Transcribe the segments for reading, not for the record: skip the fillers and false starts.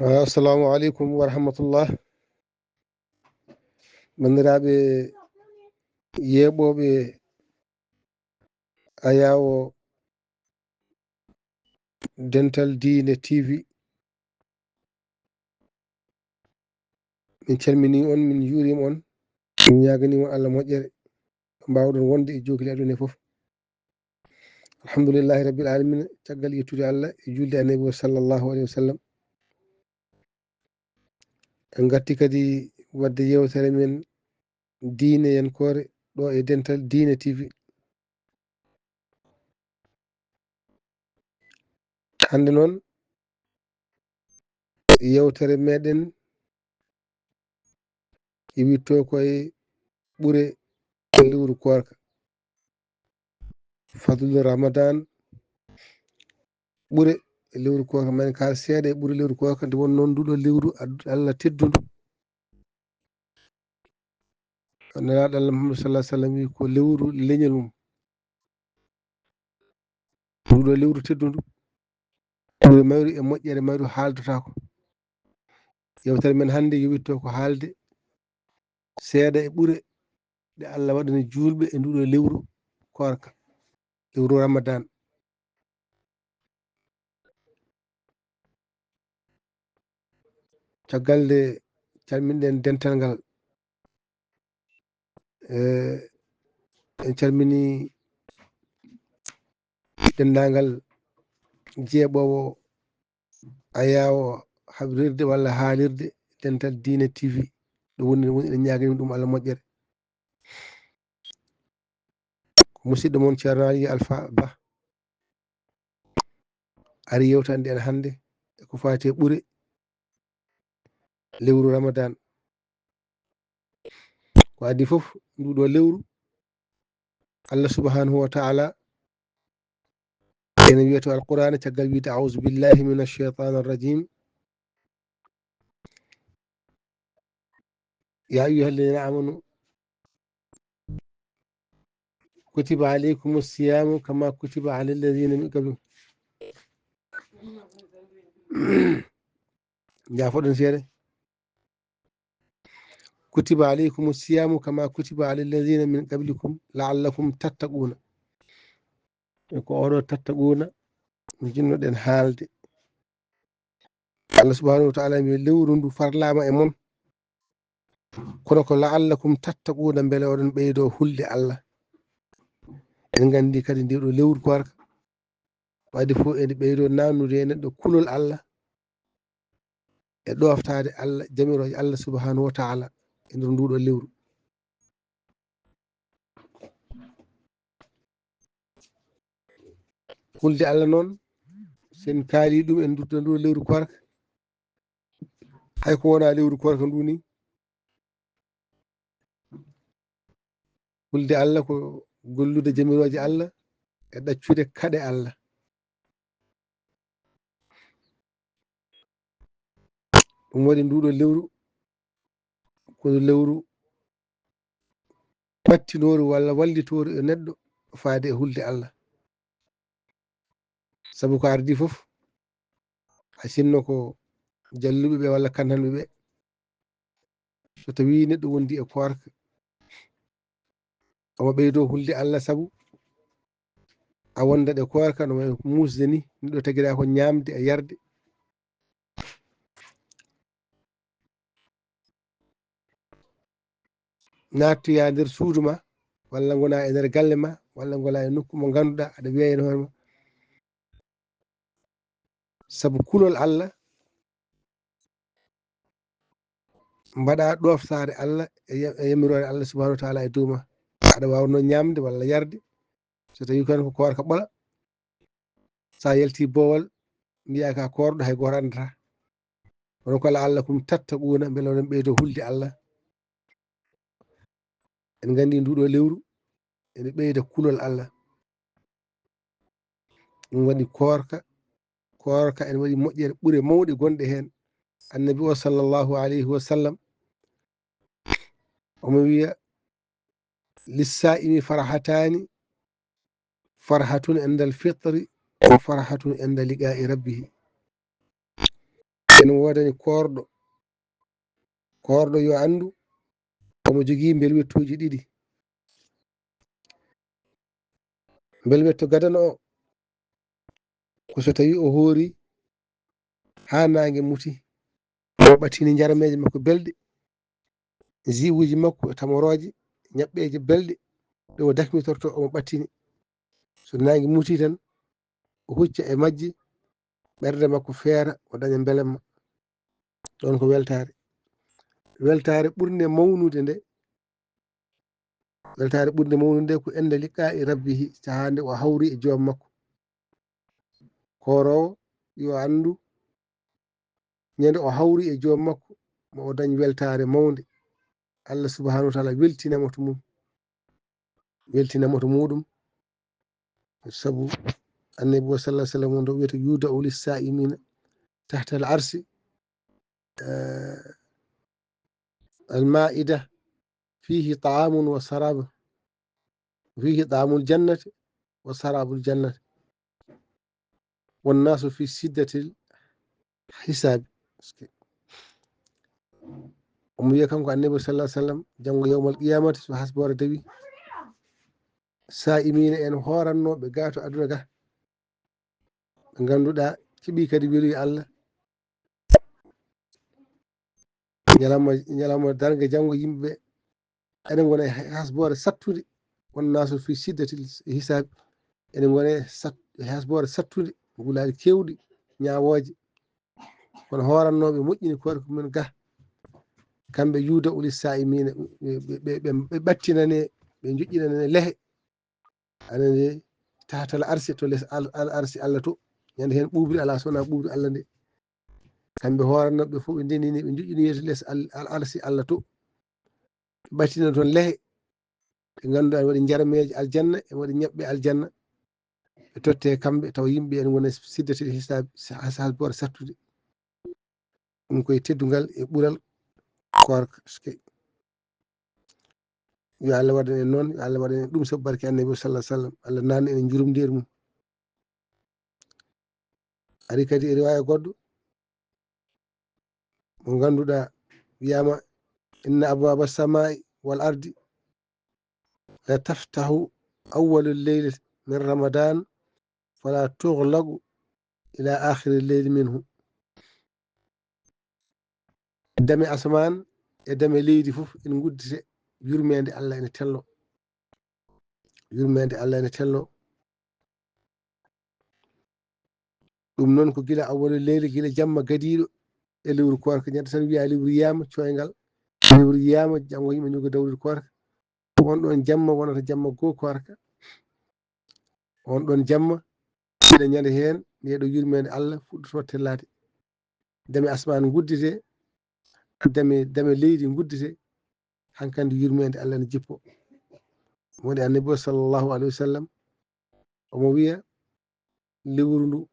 assalamu aleykum wa rahmatullah. bandiraɓe yeɓoɓe Ayawo Dental Dine TV, min calmini on, min juurima on, min ñaganima Allah moƴƴere mbawɗon wonde e jogli aduna foof. alhamdulillahi rabbil alamina, caggal yettude Allah e julde annabi sallllahu alayhi wa sallam. en gatti kadi wadde yewtere men diine yankore ɗo e Dental Dine TV. hande noon yewtere meɗen iwitto koye ɓuure lewru korka, fadlu Ramadan. ɓuure lewru korka man kal seeɗa e ɓuure lewru korka, nde won noon nduɗo lewru Allah teddudu. nelaɗo Allah Muhammad sallallahu alaihi wasallam wi ko lewru leñol mum, nduɗo lewru teddudu, ɓuure mayru e moƴƴere mayru haaldotako. yewtere men hande yowitto ko haalde seeɗa e ɓuure ɗe Allah waɗani julɓe e nduɗo lewru korka, lewru Ramadan. caggal nde calminɗen dental ngal, en calmini dendagal jeeɓowo Ayawo habrirde walla haalirde Dental Dine TV. ɗo woni en ñaganima ɗum Allah moƴƴere. musidɗo moon Ceerno Ali Alpha Ba ari yewtande en hande ko fati e ɓuure lewru Ramadan. ko adi foof nduɗo lewru Allah subhanahu wa ta'ala ene wiyato alqur'ana caggal wiide a'udhu billahi minash shaitanir rajim. ya ayyuhalladhina amanu kutiba alaykumus siyamu kama kutiba alal ladhina min qablikum. jaafoɗon seeɗa. kutiba alaykumus siyamu kama kutiba alal ladhina min qablikum la'allakum tattaquna. ko oɗo tattaquna mi jinnoɗen haalde. Allah subhanahu wa ta'ala mi lewru ndu farlama e mon, kono ko la'allakum tattaquna, beele oɗon ɓeydo hulde Allah. en gandi kadi ndiɗo lewru korka wadde fof ene ɓeydo nannude e neɗɗo kulol Allah e ɗoftade Allah, jamiroje Allah subhanahu wa ta'ala e nder nduɗo lewru. hulde Allah noon sen kaali ɗum en dutto ndu lewru korka, hay ko wona lewru korka ndu ni, hulde Allah ko gollude jamiroje Allah e ɗaccude kaɗe Allah. ɗum waɗi nduɗo lewru ko lewru ɓattinoru walla wallitoru e neɗɗo faade e hulde Allah. sabu ko ardi foof a sinno ko jalluɓe ɓe walla kanhanɓe ɓe, so tawi neɗɗo wondi e korka omo ɓeydo hulde Allah, sabu a wondat e korka no wayi musde ni, neɗɗo taguira ko ñamde e yarde. nattoya nder suudu ma walla gona e nder galle ma walla gola e nokku mo ganduɗa aɗa wiya e hoorema, sabu kulol Allah mbaɗa ɗoftade Allah e yamirore Allah subhanahu wa ta'ala e dow ma. aɗa wawno ñamde walla yarde, so tawi kon ko korka ɓola, sa yalti boowal mbiya ka korɗo hay goto andata. kono ko la'allakum tattaquna, beele oɗon ɓeydo hulde Allah. en gandi nduɗo lewru ene ɓeyda kulol Allah. ɗum waɗi korka ene waɗi moƴƴere ɓuure mawɗe gonɗe hen. annabi o sallllahu alayhi wa sallam omo wiya lissa'imi farhatani, farhatun indal fitri wa farhatun inda liqa'i rabbihi. en wodani korɗo yo andu omo jogii belwettuji ɗiɗi. Belwetto gadana o ko so tawi o hoori ha nange muti o ɓattini jarameje makko belɗe, jiwuji makko e tamoroje ñaɓɓeje belɗe ɗe o dakmitorto omo ɓattini. So nange muti tan o hucca e majje, ɓerde makko feera, o daña belemma. ɗon ko weltare. Weltare ɓurde mawnude nde, weltare ɓurde mawnude nde ko ende liqa e rabbihi, sahande o hawri e joom makko. Korowo yo andu ñande o hawri e joom makko mo o dañ weltare mawde. Allah subhanahu wa taala weltinamo to mum, weltinamo to muɗum. Sabu annabi wa sallallahu alaihi wasallam ndo wiyata yuda ulis sa'imina tahta al arsi al ma'ida fihi ta'amun wa sarab, fihi ta'amul jannati wa sarabul jannati wan nasu fi siddatil hisab. omo wiya kanko annabi sallallahu alaihi wasallam janngo yawmal qiyamati so hasbore dawi sa'imina en horannoɓe gato aduna ga, ɓe ganduɗa keeɓi kadi weluye Allah. ñalawma darga janngo yimɓeɓe enen gona e hasbore sattude, won nasu fi siddatil hisab, enen gona e hasbore sattude, gulaɗi kewɗi ñawoje, kono horannoɓe moƴƴini korko mumen ga, kamɓe yuda ulis sa'imina ɓe ɓattinane, ɓe joƴƴinane lehe anane tahtal arsi, to less al arsi Allah to, ñande hen ɓuɓri ala sowona ɓuɓri Allah nde. kamɓe horannoɓe fof ɓe ndenini ɓe joƴƴini to less al arsi Allah to, ɓattina toon lehe ɓe ganduɗa ne waɗi jarameje aljanna, e waɗi ñaɓɓe aljanna, ɓe totte kamɓe taw yimɓe en gona siddate hisabi hasbore sattude. ɗum koye teddugal e ɓuural korka. yo Allah waɗan en noon, yo Allah waɗan en ɗum sabu barke annabi sallallahu alaihi wasallam. Allah nanna en jurumdir mum. ari kadi e riwaya goɗɗo mo ganduɗa wiyama inna abwaba samai wal ardi la taftahu awwalu lleyli min ramadan fala tughlagu ila akhiri lleyli minhu. dame asman e dame leydi fof ene guddite yurmede Allah ene tello, yurmede Allah ene tello. ɗum noon ko gila awwalu lleyli, gila jamma gadiɗo e lewru korka. ñande tan wiya lewru yiyama coygal, lewru yiyama janggo yimɓe jogo dawrude korka. on ɗon jamma wonata jamma goo korka. on ɗon jamma ina ñande hen ndeɗo yurmede Allah fuɗɗoto tellade. dame asman guddite, dame leydi guddite, hankkandi yurmede Allah ne jippo. woni annabi sallallahu alaihi wasallam omo wiya lewru ndu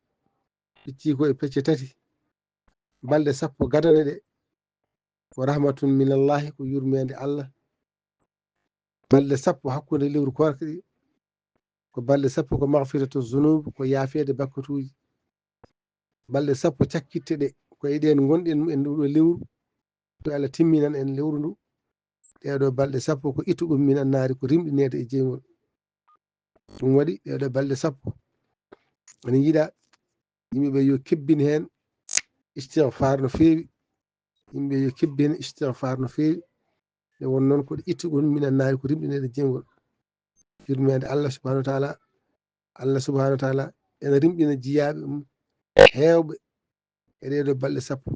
ɓicci ko e pecce tati, balɗe sappo gadane ɗe ko rahmatun minallahi, ko yurmede Allah. balɗe sappo hakkude lewru korka ɗi ko balɗe sappo ko maghfiratu zunub, ko yaafede bakkatuji. balɗe sappo cakkitte ɗe ko eɗen gonɗen en nduɗo lewru, to Allah timminan en lewru ndu. ɗeɗo balɗe sappo ko ittuɗum min annari, ko rimɗinede e jeygol. ɗum waɗi ɗeɗo balɗe sappo ene yiiɗa yimɓeɓe yo kebbin hen istighfar no fewi. yimɓe yo kebbi hen istighfar no fewi. nde won noon koɗe ittuɗum min annari, ko rimɗinede jeygol. yurmede Allah subhanahu wa taala, Allah subhanahu wa taala ene rimɗina jiyaɓe mum hewɓe e ɗeɗo balɗe sappo.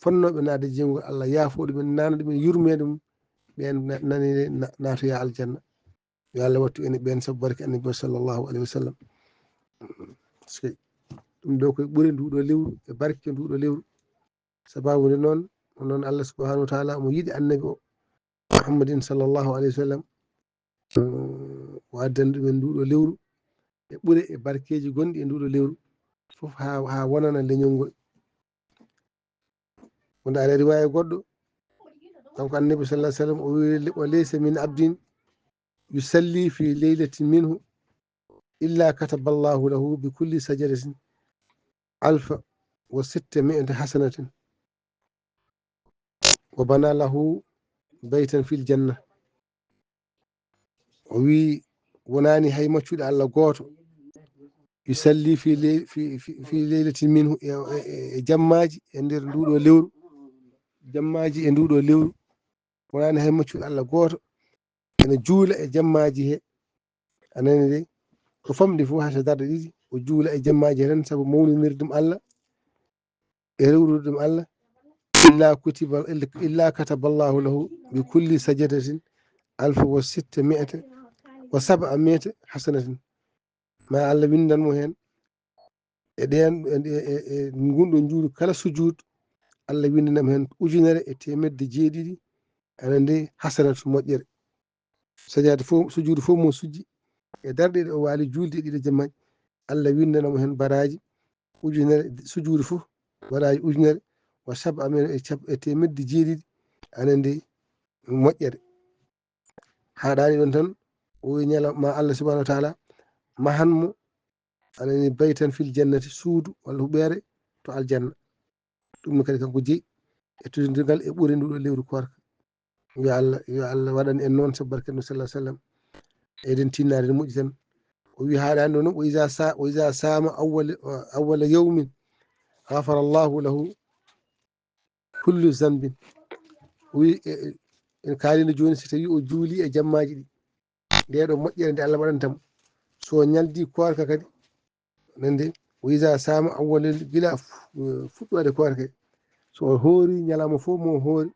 fonnoɓe nadde jeygol Allah yaafo ɗumen, nana ɗumen yurmede mum, ɓen nani natoya aljanna. yo Allah wattu en ɓen sabu barke annabi sallallahu alaihi wasallam. ɗum ɗo koye ɓuure nduɗo lewru e barke nduɗo lewru. sababude noon noon Allah subhanahu wa taala omo yiɗi annabi o Muhammadin sallallahu alaihi wasallam, o addani ɗumen nduɗo lewru e ɓuure e barkeji gonɗi e nduɗo lewru fof ha wonana leñol ngol. wonde ala riwaya goɗɗo kanko annabi sallallahu alaihi wasallam o wi o laysa min abdin yusalli fi leylatin minhu illa kataba Allahu lahu bi kulli sajadatin alfa wa 600 hasanatin. wa bana lahu baytan fil janna o wi wonani hay maccuɗo Allah goto yusalli fi leylatin minhu e jammaji e nder nduɗo lewru jammaji e nduɗo lewru wonani hay maccuɗo Allah goto ene juula e jammaji he anani de ko famɗi fof ha so darde ɗiɗi o juula e jammaji tan saabu mawninirɗum Allah e rewrude ɗum Allah illa kataba llahu lahu bi kulli sajadatin alfa wa sitta mi'ata wa sab'a mi'ata hasanatin ma Allah windanmo hen e ɗen e gunɗon juuɗe kala sujud Allah windanamo hen ujunere e temedde jeeɗiɗi anan de hasanatu moƴƴere sajade fof sujudu fof mo sujji e darɗe ɗe o waali julde e ɗiɗo jammaji Allah windanamo hen baraji ujunere sujudu fof baraji ujunere wa sab'a mi'ata e temedde jeeɗiɗi anan de moƴƴere haɗani ɗon tan o wi ma Allah subahanahu wa taala mahanmo anani baytan fil jannati suudu walla huɓere to aljanna ɗum kadi kanko jeeyi e totodiral e ɓuure nduɗo lewru korka yo Allah waɗan en noon sabu barke no sallah sallam eɗen tinnade no moƴƴi tan o wi haɗani ɗo noon o isa sama awwala yawmin ghafara llahu lahu kullu zambin o wi en kalino joni so tawi o juuli e jammaji ɗi ndeɗo moƴƴere nde Allah waɗantamo so ñaldi korka kadi nande o isa sama awwala gila fuɗɗode korka so o hoori ñalawma fof mo hoori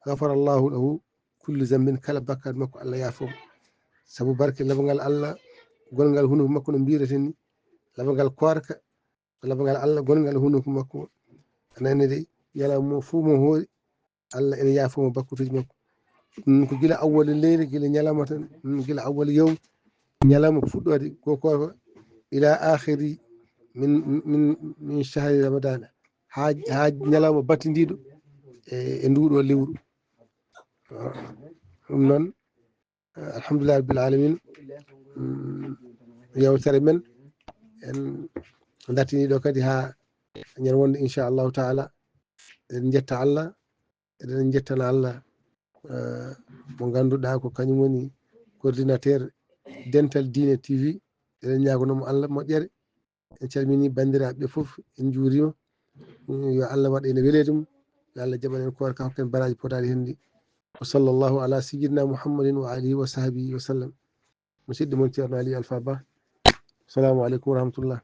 ghafara llahu lahu kullu zambin kala bakkar makko Allah yaafoma saabu barke labangal Allah gongal hunde makko no mbireten ni labangal korka labangal Allah gongal hunde makko anani de ñalawma fof mo hoori Allah ene yaafoma bakkutuji makko ɗum ko gila awwala leydi gila ñalawma tan gila awwala yawm ñalawma fuɗɗode ko korka ila akhiri min shahri ramadan ha ñalawma battidiɗo e nduɗo lewru ɗum noon alhamdulillah rabbil alamin yewtere men en dartini ɗo kadi ha ñande wonde inchallahu taala eɗen jetta Allah eɗen jettana Allah mo ganduɗa ko kañum woni coordinateur Dental Dine TV eɗen ñagonomo Allah moƴƴere en calmini bandiraɓe foof en juurima yo Allah waɗ ene weelede mum yo Allah jaɓan en korka hokken baraji potaɗi henndi wa sallllahu ala sayyidina muhammadin wa alihi wa sahbihi wa sallam musidɗo moon ceerno Aliou Alpha Ba assalamu aleykum wa rahmatullah